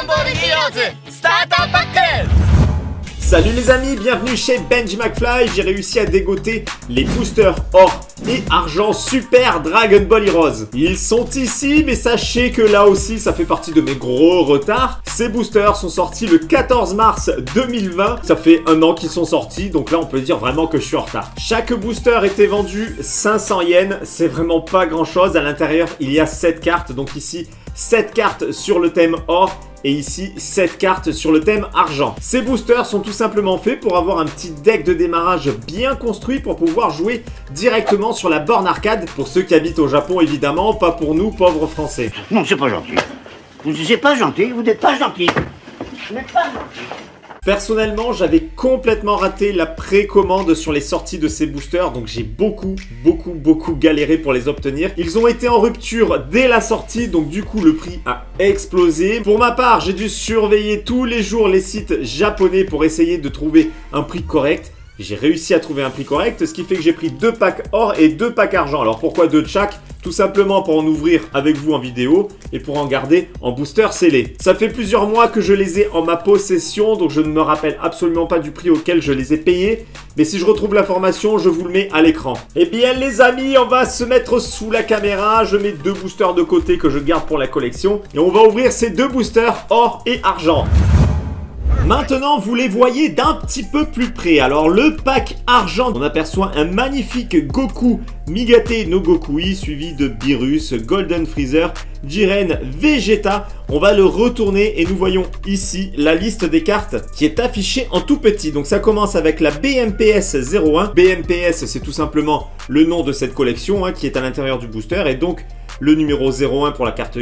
Ball Heroes Starter Pack. Salut les amis, bienvenue chez Benji McFly. J'ai réussi à dégoter les boosters or et argent Super Dragon Ball Heroes. Ils sont ici, mais sachez que là aussi ça fait partie de mes gros retards. Ces boosters sont sortis le 14 mars 2020. Ça fait un an qu'ils sont sortis, donc là on peut dire vraiment que je suis en retard. Chaque booster était vendu 500 yens, c'est vraiment pas grand chose. À l'intérieur il y a 7 cartes, donc ici 7 cartes sur le thème or. Et ici, 7 cartes sur le thème argent. Ces boosters sont tout simplement faits pour avoir un petit deck de démarrage bien construit pour pouvoir jouer directement sur la borne arcade. Pour ceux qui habitent au Japon, évidemment, pas pour nous, pauvres Français. Non, c'est pas gentil. C'est pas gentil, vous n'êtes pas gentil. Vous n'êtes pas gentil. Personnellement, j'avais complètement raté la précommande sur les sorties de ces boosters, donc j'ai beaucoup galéré pour les obtenir. Ils ont été en rupture dès la sortie, donc du coup le prix a explosé. Pour ma part, j'ai dû surveiller tous les jours les sites japonais pour essayer de trouver un prix correct. J'ai réussi à trouver un prix correct, ce qui fait que j'ai pris 2 packs or et 2 packs argent. Alors pourquoi 2 de chaque? Tout simplement pour en ouvrir avec vous en vidéo et pour en garder en booster scellé. Ça fait plusieurs mois que je les ai en ma possession, donc je ne me rappelle absolument pas du prix auquel je les ai payés. Mais si je retrouve l'information, je vous le mets à l'écran. Eh bien les amis, on va se mettre sous la caméra. Je mets 2 boosters de côté que je garde pour la collection. Et on va ouvrir ces 2 boosters or et argent. Maintenant, vous les voyez d'un petit peu plus près. Alors, le pack argent, on aperçoit un magnifique Goku Migate no Gokui, suivi de Beerus, Golden Freezer, Jiren, Vegeta. On va le retourner et nous voyons ici la liste des cartes qui est affichée en tout petit. Donc, ça commence avec la BMPS 01. BMPS, c'est tout simplement le nom de cette collection qui est à l'intérieur du booster. Et donc, le numéro 01 pour la carte 1,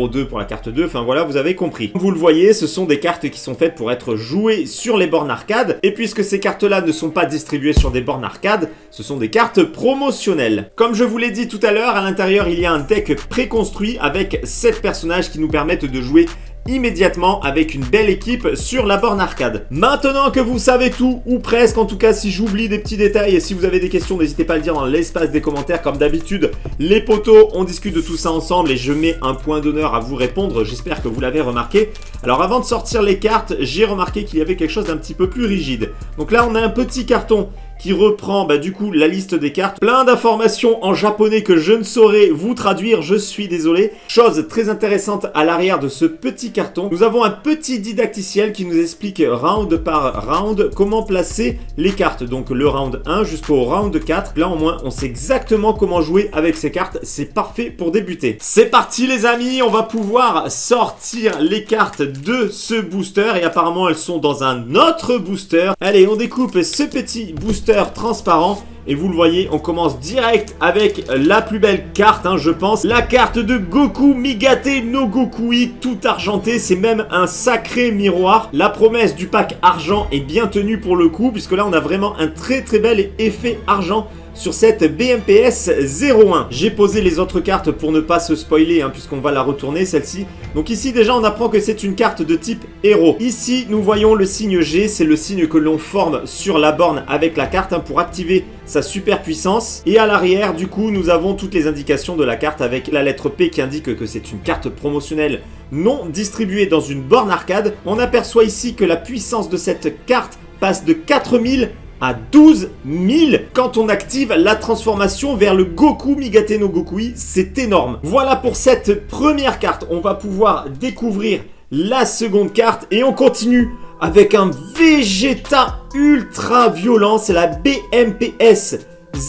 02 pour la carte 2, enfin voilà, vous avez compris. Vous le voyez, ce sont des cartes qui sont faites pour être jouées sur les bornes arcade. Et puisque ces cartes-là ne sont pas distribuées sur des bornes arcade, ce sont des cartes promotionnelles. Comme je vous l'ai dit tout à l'heure, à l'intérieur, il y a un deck préconstruit avec 7 personnages qui nous permettent de jouer immédiatement avec une belle équipe sur la borne arcade. Maintenant que vous savez tout, ou presque, en tout cas si j'oublie des petits détails et si vous avez des questions, n'hésitez pas à le dire dans l'espace des commentaires. Comme d'habitude, les potos, on discute de tout ça ensemble et je mets un point d'honneur à vous répondre. J'espère que vous l'avez remarqué. Alors avant de sortir les cartes, j'ai remarqué qu'il y avait quelque chose d'un petit peu plus rigide. Donc là, on a un petit carton qui reprend du coup la liste des cartes. Plein d'informations en japonais que je ne saurais vous traduire, je suis désolé. Chose très intéressante à l'arrière de ce petit carton. Nous avons un petit didacticiel qui nous explique round par round comment placer les cartes. Donc le round 1 jusqu'au round 4. Là au moins on sait exactement comment jouer avec ces cartes. C'est parfait pour débuter. C'est parti les amis, on va pouvoir sortir les cartes de ce booster. Et apparemment elles sont dans un autre booster. Allez, on découpe ce petit booster transparent et vous le voyez, on commence direct avec la plus belle carte, je pense, la carte de Goku Migate no Gokui, tout argenté. C'est même un sacré miroir. La promesse du pack argent est bien tenue pour le coup, puisque là on a vraiment un très bel effet argent sur cette BMPS 01. J'ai posé les autres cartes pour ne pas se spoiler, puisqu'on va la retourner celle-ci. Donc ici déjà on apprend que c'est une carte de type héros. Ici nous voyons le signe G, c'est le signe que l'on forme sur la borne avec la carte pour activer sa super puissance. Et à l'arrière du coup nous avons toutes les indications de la carte avec la lettre P qui indique que c'est une carte promotionnelle non distribuée dans une borne arcade. On aperçoit ici que la puissance de cette carte passe de 4000 à 12 000 quand on active la transformation vers le Goku Migate no Gokui. C'est énorme. Voilà pour cette première carte. On va pouvoir découvrir la seconde carte et on continue avec un Vegeta ultra violent. C'est la BMPS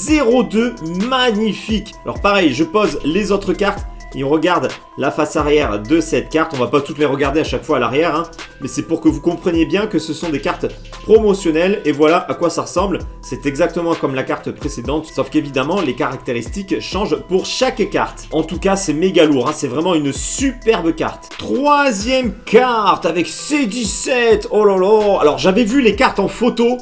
02, magnifique. Alors pareil, je pose les autres cartes et on regarde la face arrière de cette carte. On va pas toutes les regarder à chaque fois à l'arrière, mais c'est pour que vous compreniez bien que ce sont des cartes promotionnelles. Et voilà à quoi ça ressemble. C'est exactement comme la carte précédente, sauf qu'évidemment les caractéristiques changent pour chaque carte. En tout cas, c'est méga lourd, c'est vraiment une superbe carte. Troisième carte avec C17. Oh là là. Alors j'avais vu les cartes en photo,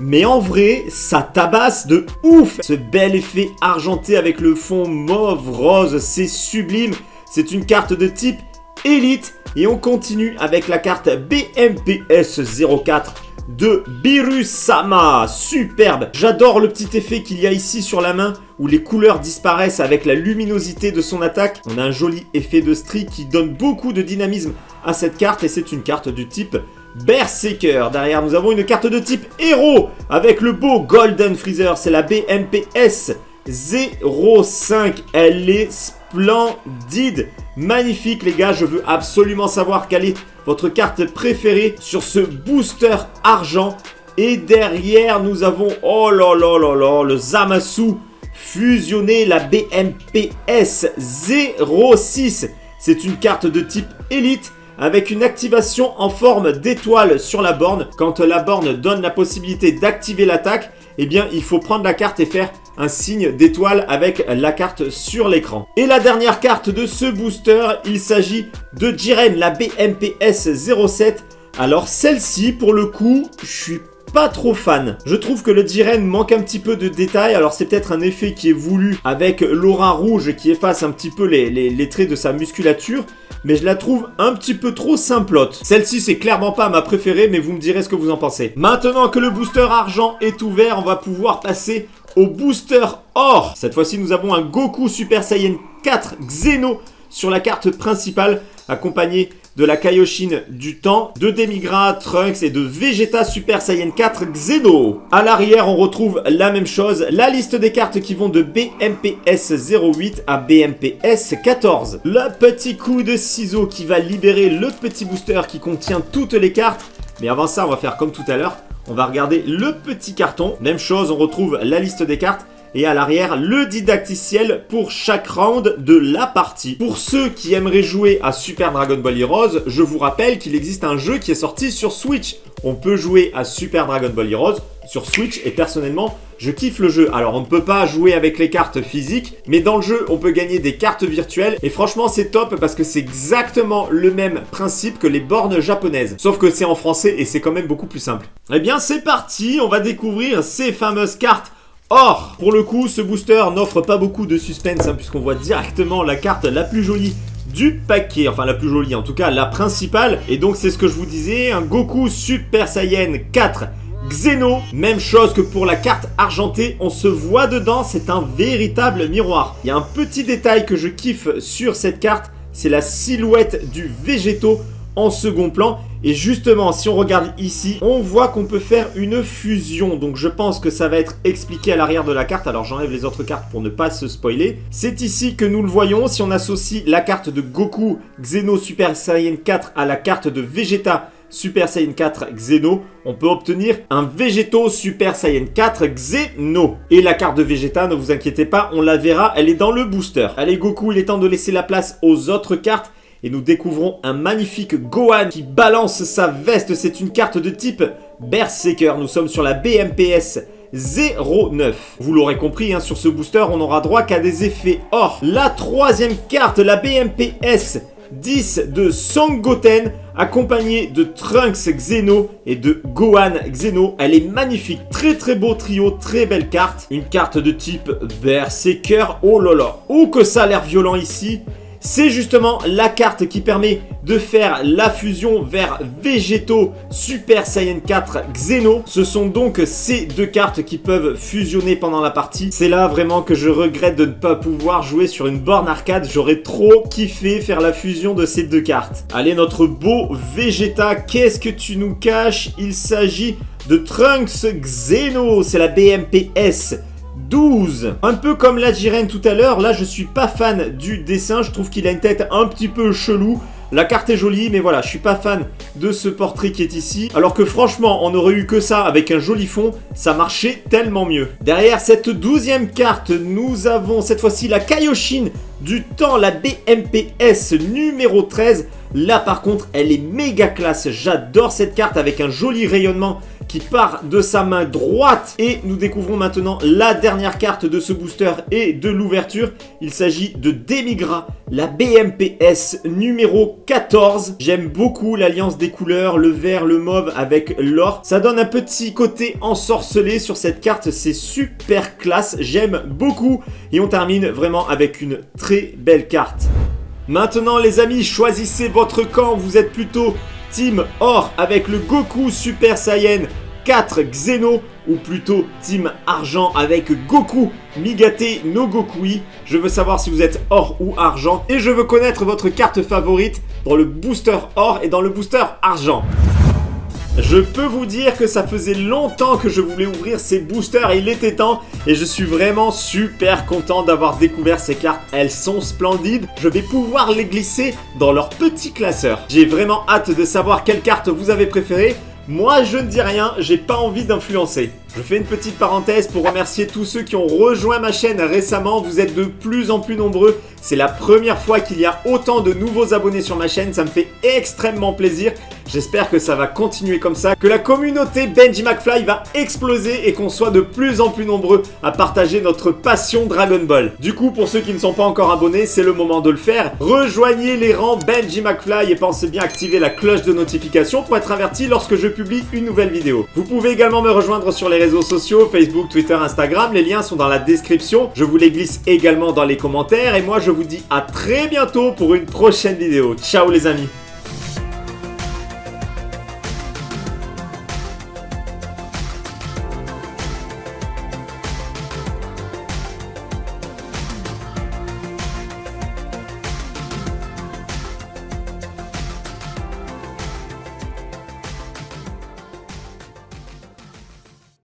mais en vrai, ça tabasse de ouf. Ce bel effet argenté avec le fond mauve rose, c'est sublime. C'est une carte de type Elite. Et on continue avec la carte BMPS 04 de Biru-sama. Superbe. J'adore le petit effet qu'il y a ici sur la main où les couleurs disparaissent avec la luminosité de son attaque. On a un joli effet de streak qui donne beaucoup de dynamisme à cette carte et c'est une carte du type Berserker. Derrière, nous avons une carte de type héros avec le beau Golden Freezer. C'est la BMPS 05. Elle est splendide. Magnifique, les gars. Je veux absolument savoir quelle est votre carte préférée sur ce booster argent. Et derrière, nous avons, oh là là là là, le Zamasu fusionné, la BMPS 06. C'est une carte de type élite avec une activation en forme d'étoile sur la borne. Quand la borne donne la possibilité d'activer l'attaque, eh bien, il faut prendre la carte et faire un signe d'étoile avec la carte sur l'écran. Et la dernière carte de ce booster, il s'agit de Jiren, la BMPS 07. Alors celle-ci, pour le coup, je suis pas trop fan. Je trouve que le Jiren manque un petit peu de détails. Alors c'est peut-être un effet qui est voulu avec l'aura rouge qui efface un petit peu les traits de sa musculature. Mais je la trouve un petit peu trop simplote. Celle-ci, c'est clairement pas ma préférée, mais vous me direz ce que vous en pensez. Maintenant que le booster argent est ouvert, on va pouvoir passer au booster or. Cette fois-ci, nous avons un Goku Super Saiyan 4 Xeno sur la carte principale, accompagné de la Kaioshin du temps, de Demigra, Trunks et de Vegeta Super Saiyan 4 Xeno. À l'arrière, on retrouve la même chose, la liste des cartes qui vont de BMPS 08 à BMPS 14. Le petit coup de ciseau qui va libérer le petit booster qui contient toutes les cartes. Mais avant ça, on va faire comme tout à l'heure. On va regarder le petit carton. Même chose, on retrouve la liste des cartes. Et à l'arrière, le didacticiel pour chaque round de la partie. Pour ceux qui aimeraient jouer à Super Dragon Ball Heroes, je vous rappelle qu'il existe un jeu qui est sorti sur Switch. On peut jouer à Super Dragon Ball Heroes sur Switch et personnellement, je kiffe le jeu. Alors, on ne peut pas jouer avec les cartes physiques, mais dans le jeu, on peut gagner des cartes virtuelles. Et franchement, c'est top parce que c'est exactement le même principe que les bornes japonaises. Sauf que c'est en français et c'est quand même beaucoup plus simple. Eh bien, c'est parti, on va découvrir ces fameuses cartes or. Pour le coup, ce booster n'offre pas beaucoup de suspense puisqu'on voit directement la carte la plus jolie du paquet, enfin la plus jolie, en tout cas la principale. Et donc c'est ce que je vous disais, un Goku Super Saiyan 4 Xeno. Même chose que pour la carte argentée, on se voit dedans, c'est un véritable miroir. Il y a un petit détail que je kiffe sur cette carte, c'est la silhouette du végétaux en second plan. Et justement, si on regarde ici, on voit qu'on peut faire une fusion. Donc je pense que ça va être expliqué à l'arrière de la carte. Alors j'enlève les autres cartes pour ne pas se spoiler. C'est ici que nous le voyons. Si on associe la carte de Goku Xeno Super Saiyan 4 à la carte de Vegeta Super Saiyan 4 Xeno, on peut obtenir un Végétaux Super Saiyan 4 Xeno. Et la carte de Vegeta, ne vous inquiétez pas, on la verra, elle est dans le booster. Allez Goku, il est temps de laisser la place aux autres cartes. Et nous découvrons un magnifique Gohan qui balance sa veste. C'est une carte de type Berserker. Nous sommes sur la BMPS 09. Vous l'aurez compris, sur ce booster, on n'aura droit qu'à des effets or. La troisième carte, la BMPS 10 de Sangoten, accompagnée de Trunks Xeno et de Gohan Xeno. Elle est magnifique, très très beau trio, très belle carte. Une carte de type Berserker. Oh là là, oh que ça a l'air violent ici. C'est justement la carte qui permet de faire la fusion vers Végétaux Super Saiyan 4 Xeno. Ce sont donc ces deux cartes qui peuvent fusionner pendant la partie. C'est là vraiment que je regrette de ne pas pouvoir jouer sur une borne arcade. J'aurais trop kiffé faire la fusion de ces deux cartes. Allez, notre beau Vegeta, qu'est-ce que tu nous caches? Il s'agit de Trunks Xeno. C'est la BMPS 12. Un peu comme la Jiren tout à l'heure, là je suis pas fan du dessin, je trouve qu'il a une tête un petit peu chelou. La carte est jolie, mais voilà, je suis pas fan de ce portrait qui est ici. Alors que franchement, on aurait eu que ça avec un joli fond, ça marchait tellement mieux. Derrière cette 12e carte, nous avons cette fois-ci la Kaioshin du temps, la BMPS numéro 13. Là par contre, elle est méga classe, j'adore cette carte avec un joli rayonnement qui part de sa main droite. Et nous découvrons maintenant la dernière carte de ce booster et de l'ouverture. Il s'agit de Demigra, la BMPS numéro 14. J'aime beaucoup l'alliance des couleurs, le vert, le mauve avec l'or. Ça donne un petit côté ensorcelé sur cette carte, c'est super classe, j'aime beaucoup. Et on termine vraiment avec une très belle carte. Maintenant les amis, choisissez votre camp. Vous êtes plutôt Team Or avec le Goku Super Saiyan 4 Xeno ou plutôt Team Argent avec Goku Migate no Gokui. Je veux savoir si vous êtes Or ou Argent et je veux connaître votre carte favorite dans le booster Or et dans le booster Argent. Je peux vous dire que ça faisait longtemps que je voulais ouvrir ces boosters et il était temps et je suis vraiment super content d'avoir découvert ces cartes. Elles sont splendides, je vais pouvoir les glisser dans leur petit classeur. J'ai vraiment hâte de savoir quelle carte vous avez préférée. Moi je ne dis rien, j'ai pas envie d'influencer. Je fais une petite parenthèse pour remercier tous ceux qui ont rejoint ma chaîne récemment. Vous êtes de plus en plus nombreux. C'est la première fois qu'il y a autant de nouveaux abonnés sur ma chaîne. Ça me fait extrêmement plaisir. J'espère que ça va continuer comme ça, que la communauté Benji McFly va exploser et qu'on soit de plus en plus nombreux à partager notre passion Dragon Ball. Du coup, pour ceux qui ne sont pas encore abonnés, c'est le moment de le faire. Rejoignez les rangs Benji McFly et pensez bien activer la cloche de notification pour être averti lorsque je publie une nouvelle vidéo. Vous pouvez également me rejoindre sur les réseaux sociaux, Facebook, Twitter, Instagram. Les liens sont dans la description. Je vous les glisse également dans les commentaires. Et moi, je vous dis à très bientôt pour une prochaine vidéo. Ciao les amis!